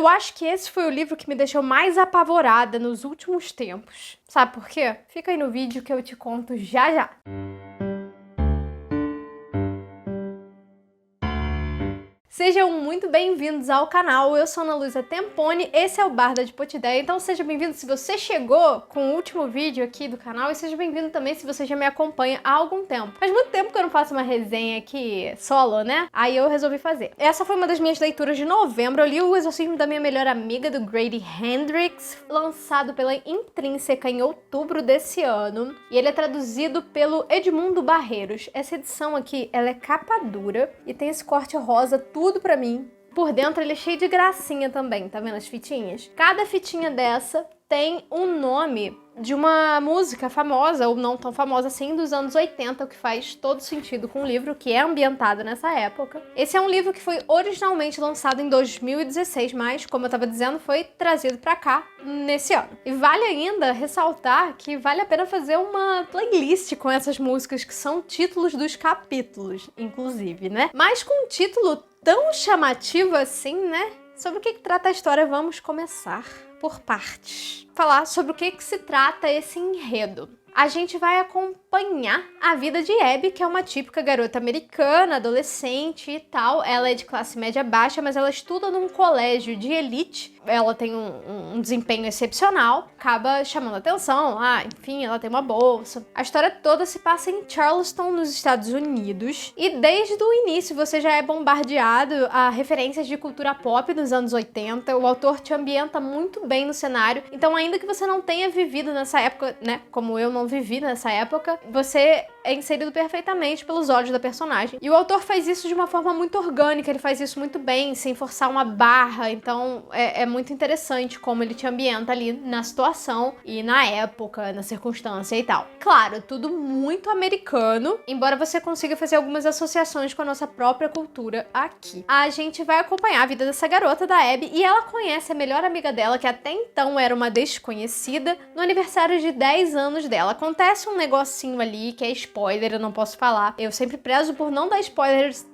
eu acho que esse foi o livro que me deixou mais apavorada nos últimos tempos. Sabe por quê? Fica aí no vídeo que eu te conto já já. Sejam muito bem-vindos ao canal, eu sou Ana Luísa Temponi, esse é o Bar da Depotideia, então seja bem-vindo se você chegou com o último vídeo aqui do canal e seja bem-vindo também se você já me acompanha há algum tempo. Faz muito tempo que eu não faço uma resenha aqui solo, né? Aí eu resolvi fazer. Essa foi uma das minhas leituras de novembro, eu li O Exorcismo da Minha Melhor Amiga, do Grady Hendrix, lançado pela Intrínseca em outubro desse ano, e ele é traduzido pelo Edmundo Barreiros. Essa edição aqui, ela é capa dura e tem esse corte rosa, tudo pra mim. Por dentro ele é cheio de gracinha também, tá vendo as fitinhas? Cada fitinha dessa tem um nome de uma música famosa, ou não tão famosa assim, dos anos 80, o que faz todo sentido com o livro, que é ambientado nessa época. Esse é um livro que foi originalmente lançado em 2016, mas, como eu tava dizendo, foi trazido pra cá nesse ano. E vale ainda ressaltar que vale a pena fazer uma playlist com essas músicas que são títulos dos capítulos, inclusive, né? Mas com um título tão chamativo assim, né? Sobre o que trata a história, vamos começar por partes. Falar sobre o que se trata esse enredo. A gente vai acompanhar a vida de Abby, que é uma típica garota americana, adolescente e tal. Ela é de classe média baixa, mas ela estuda num colégio de elite. Ela tem um desempenho excepcional, acaba chamando atenção. Enfim, ela tem uma bolsa. A história toda se passa em Charleston, nos Estados Unidos. E desde o início você já é bombardeado a referências de cultura pop dos anos 80. O autor te ambienta muito bem no cenário. Então, ainda que você não tenha vivido nessa época, né, como eu não vivi nessa época, você é inserido perfeitamente pelos olhos da personagem. E o autor faz isso de uma forma muito orgânica, ele faz isso muito bem, sem forçar uma barra, então é muito interessante como ele te ambienta ali na situação e na época, na circunstância e tal. Claro, tudo muito americano, embora você consiga fazer algumas associações com a nossa própria cultura aqui. A gente vai acompanhar a vida dessa garota, da Abby, e ela conhece a melhor amiga dela, que até então era uma desconhecida, no aniversário de 10 anos dela. Acontece um negocinho ali que é spoiler, eu não posso falar. Eu sempre prezo por não dar spoilers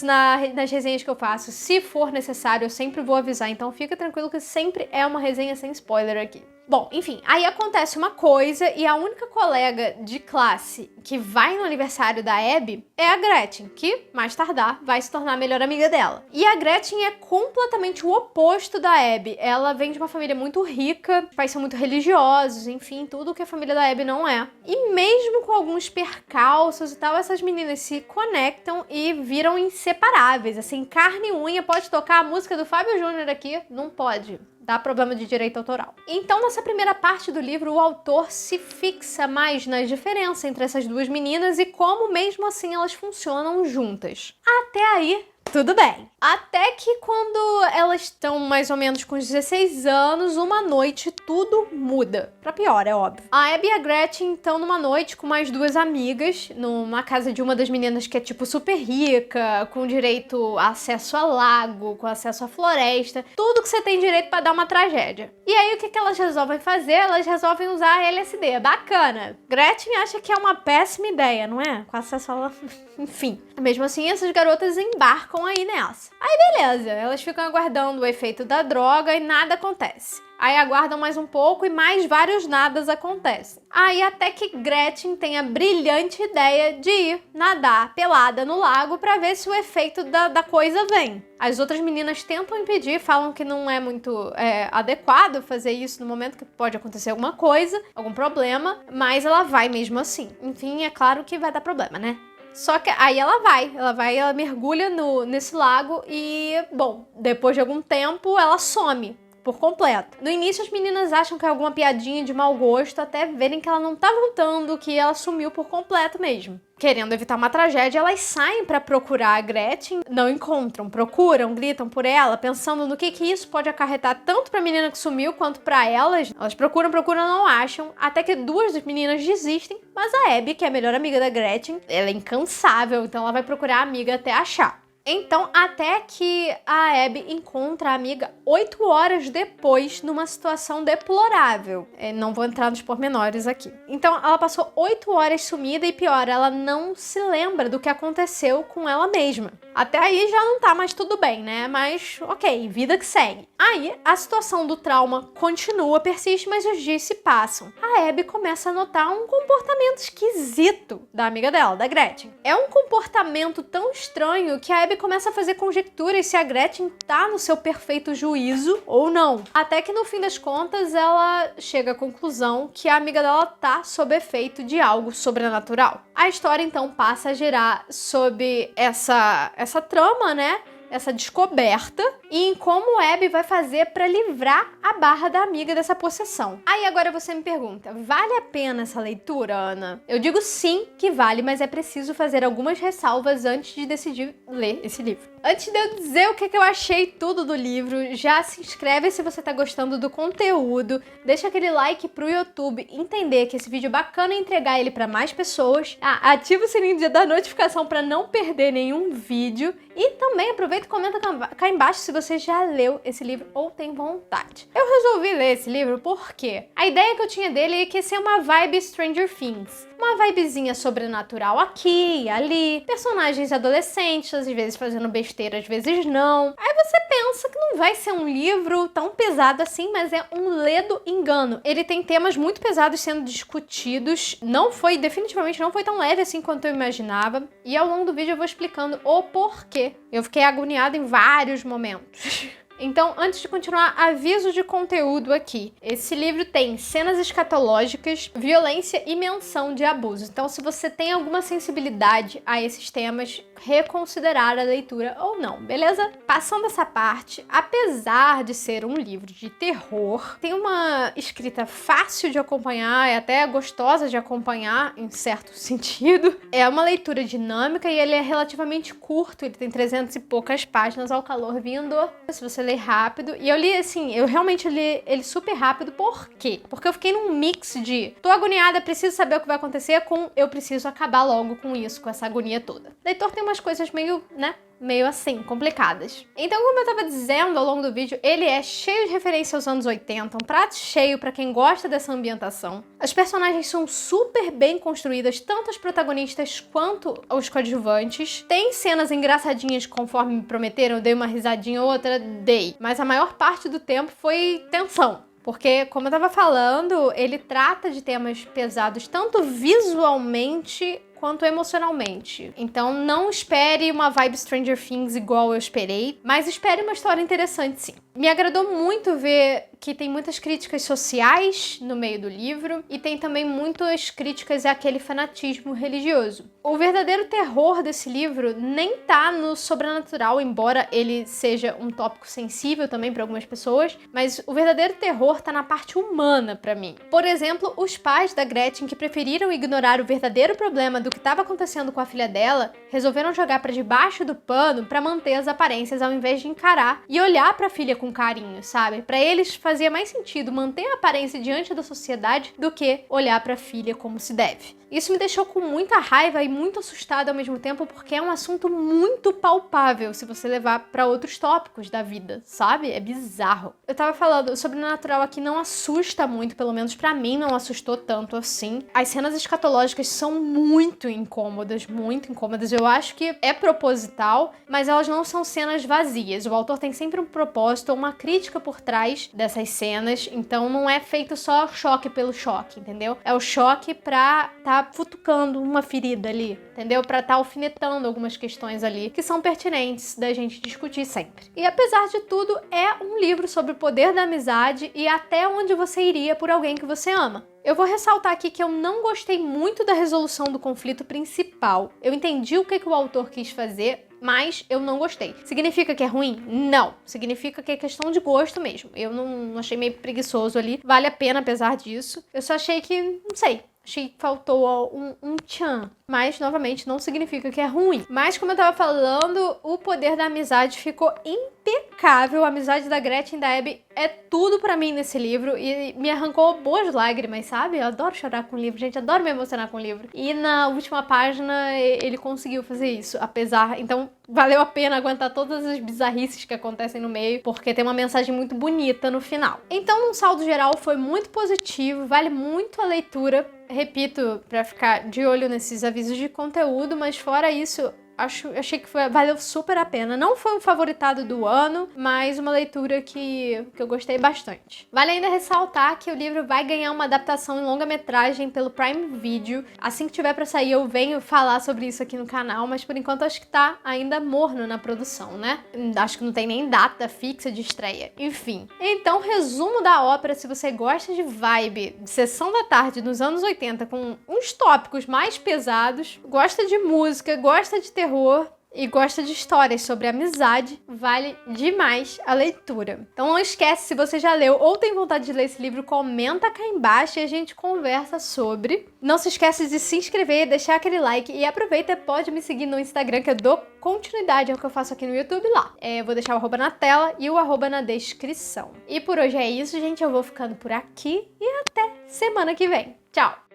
nas resenhas que eu faço. Se for necessário, eu sempre vou avisar, então fica tranquilo que sempre é uma resenha sem spoiler aqui. Bom, enfim, aí acontece uma coisa e a única colega de classe que vai no aniversário da Abby é a Gretchen, que, mais tardar, vai se tornar a melhor amiga dela. E a Gretchen é completamente o oposto da Abby. Ela vem de uma família muito rica, pais são muito religiosos, enfim, tudo que a família da Abby não é. E mesmo com alguns percalços e tal, essas meninas se conectam e viram inseparáveis, assim, carne e unha. Pode tocar a música do Fábio Júnior aqui? Não pode. Dá problema de direito autoral. Então, nessa primeira parte do livro, o autor se fixa mais nas diferenças entre essas duas meninas e como, mesmo assim, elas funcionam juntas. Até aí, tudo bem. Até que quando elas estão mais ou menos com 16 anos, uma noite tudo muda. Pra pior, é óbvio. A Abby e a Gretchen estão numa noite com mais duas amigas, numa casa de uma das meninas que é tipo super rica, com direito a acesso a lago, com acesso à floresta, tudo que você tem direito pra dar uma tragédia. E aí o que elas resolvem fazer? Elas resolvem usar LSD. Bacana. Gretchen acha que é uma péssima ideia, não é? Com acesso a... Enfim. Mesmo assim, essas garotas embarcam aí nessa. Aí beleza, elas ficam aguardando o efeito da droga e nada acontece. Aí aguardam mais um pouco e mais vários nadas acontecem. Aí até que Gretchen tem a brilhante ideia de ir nadar pelada no lago pra ver se o efeito da coisa vem. As outras meninas tentam impedir, falam que não é muito adequado fazer isso no momento que pode acontecer alguma coisa, algum problema, mas ela vai mesmo assim. Enfim, é claro que vai dar problema, né? Só que aí ela mergulha nesse lago e, bom, depois de algum tempo ela some por completo. No início as meninas acham que é alguma piadinha de mau gosto, até verem que ela não tá voltando, que ela sumiu por completo mesmo. Querendo evitar uma tragédia, elas saem pra procurar a Gretchen, não encontram, procuram, gritam por ela, pensando no que isso pode acarretar tanto pra menina que sumiu quanto pra elas. Elas procuram, não acham, até que duas das meninas desistem, mas a Abby, que é a melhor amiga da Gretchen, ela é incansável, então ela vai procurar a amiga até achar. Então, até que a Abby encontra a amiga 8 horas depois, numa situação deplorável. Não vou entrar nos pormenores aqui. Então, ela passou 8 horas sumida e pior, ela não se lembra do que aconteceu com ela mesma. Até aí já não tá mais tudo bem, né? Mas, ok, vida que segue. Aí, a situação do trauma continua, persiste, mas os dias se passam. A Abby começa a notar um comportamento esquisito da amiga dela, da Gretchen. É um comportamento tão estranho que a Abby começa a fazer conjecturas se a Gretchen tá no seu perfeito juízo ou não. Até que no fim das contas ela chega à conclusão que a amiga dela tá sob efeito de algo sobrenatural. A história então passa a girar sobre essa trama, né? Essa descoberta e em como Abby vai fazer para livrar a barra da amiga dessa possessão. Aí agora você me pergunta, vale a pena essa leitura, Ana? Eu digo sim que vale, mas é preciso fazer algumas ressalvas antes de decidir ler esse livro. Antes de eu dizer o que eu achei tudo do livro, já se inscreve se você tá gostando do conteúdo, deixa aquele like pro YouTube entender que esse vídeo é bacana e entregar ele para mais pessoas. Ativa o sininho da notificação para não perder nenhum vídeo e também aproveita e comenta cá embaixo se você já leu esse livro ou tem vontade. Eu resolvi ler esse livro porque a ideia que eu tinha dele é que ia ser uma vibe Stranger Things. Uma vibezinha sobrenatural aqui e ali, personagens adolescentes, às vezes fazendo besteira, às vezes não. Aí você pensa que não vai ser um livro tão pesado assim, mas é um ledo engano. Ele tem temas muito pesados sendo discutidos, definitivamente não foi tão leve assim quanto eu imaginava. E ao longo do vídeo eu vou explicando o porquê. Eu fiquei agoniada em vários momentos. Então, antes de continuar, aviso de conteúdo aqui. Esse livro tem cenas escatológicas, violência e menção de abuso. Então, se você tem alguma sensibilidade a esses temas, reconsiderar a leitura ou não, beleza? Passando essa parte, apesar de ser um livro de terror, tem uma escrita fácil de acompanhar e até gostosa de acompanhar, em certo sentido. É uma leitura dinâmica e ele é relativamente curto, ele tem 300 e poucas páginas ao calor vindo. Se você ler rápido, e eu li assim, eu realmente li ele super rápido, por quê? Porque eu fiquei num mix de tô agoniada, preciso saber o que vai acontecer, com eu preciso acabar logo com isso, com essa agonia toda. O leitor tem umas coisas meio assim, complicadas. Então, como eu tava dizendo ao longo do vídeo, ele é cheio de referência aos anos 80, um prato cheio pra quem gosta dessa ambientação. As personagens são super bem construídas, tanto as protagonistas quanto os coadjuvantes. Tem cenas engraçadinhas, conforme me prometeram, eu dei uma risadinha ou outra, mas a maior parte do tempo foi tensão. Porque, como eu tava falando, ele trata de temas pesados tanto visualmente quanto emocionalmente. Então não espere uma vibe Stranger Things igual eu esperei, mas espere uma história interessante sim. Me agradou muito ver que tem muitas críticas sociais no meio do livro e tem também muitas críticas àquele fanatismo religioso. O verdadeiro terror desse livro nem tá no sobrenatural, embora ele seja um tópico sensível também para algumas pessoas, mas o verdadeiro terror tá na parte humana para mim. Por exemplo, os pais da Gretchen, que preferiram ignorar o verdadeiro problema do que estava acontecendo com a filha dela, resolveram jogar para debaixo do pano para manter as aparências ao invés de encarar e olhar para a filha com carinho, sabe? Para eles fazia mais sentido manter a aparência diante da sociedade do que olhar para a filha como se deve. Isso me deixou com muita raiva e muito assustada ao mesmo tempo, porque é um assunto muito palpável se você levar para outros tópicos da vida, sabe? É bizarro. Eu tava falando, o sobrenatural aqui não assusta muito, pelo menos pra mim não assustou tanto assim. As cenas escatológicas são muito incômodas, muito incômodas. Eu acho que é proposital, mas elas não são cenas vazias. O autor tem sempre um propósito, uma crítica por trás dessas cenas, então não é feito só choque pelo choque, entendeu? É o choque pra tá futucando uma ferida ali, entendeu? Pra tá alfinetando algumas questões ali que são pertinentes da gente discutir sempre. E apesar de tudo, é um livro sobre o poder da amizade e até onde você iria por alguém que você ama. Eu vou ressaltar aqui que eu não gostei muito da resolução do conflito principal. Eu entendi o que o autor quis fazer, mas eu não gostei. Significa que é ruim? Não. Significa que é questão de gosto mesmo. Eu não achei meio preguiçoso ali. Vale a pena apesar disso. Eu só achei que, não sei, Achei que faltou um tchan. Mas, novamente, não significa que é ruim. Mas, como eu tava falando, o poder da amizade ficou impecável. A amizade da Gretchen e da Abby é tudo pra mim nesse livro. E me arrancou boas lágrimas, sabe? Eu adoro chorar com livro, gente. Adoro me emocionar com livro. E na última página, ele conseguiu fazer isso. Apesar... Então, valeu a pena aguentar todas as bizarrices que acontecem no meio. Porque tem uma mensagem muito bonita no final. Então, no saldo geral, foi muito positivo. Vale muito a leitura. Repito, pra ficar de olho nesses avisos de conteúdo, mas fora isso, achei que valeu super a pena. Não foi um favoritado do ano, mas uma leitura que eu gostei bastante. Vale ainda ressaltar que o livro vai ganhar uma adaptação em longa-metragem pelo Prime Video. Assim que tiver pra sair, eu venho falar sobre isso aqui no canal, mas por enquanto acho que tá ainda morno na produção, né? Acho que não tem nem data fixa de estreia. Enfim. Então, resumo da ópera, se você gosta de vibe de sessão da tarde nos anos 80, com uns tópicos mais pesados, gosta de música, gosta de terror, e gosta de histórias sobre amizade, vale demais a leitura. Então não esquece, se você já leu ou tem vontade de ler esse livro, comenta cá embaixo e a gente conversa sobre. Não se esquece de se inscrever, deixar aquele like e aproveita, pode me seguir no Instagram que eu dou continuidade ao que eu faço aqui no YouTube lá. Vou deixar o arroba na tela e o arroba na descrição. E por hoje é isso, gente. Eu vou ficando por aqui e até semana que vem. Tchau!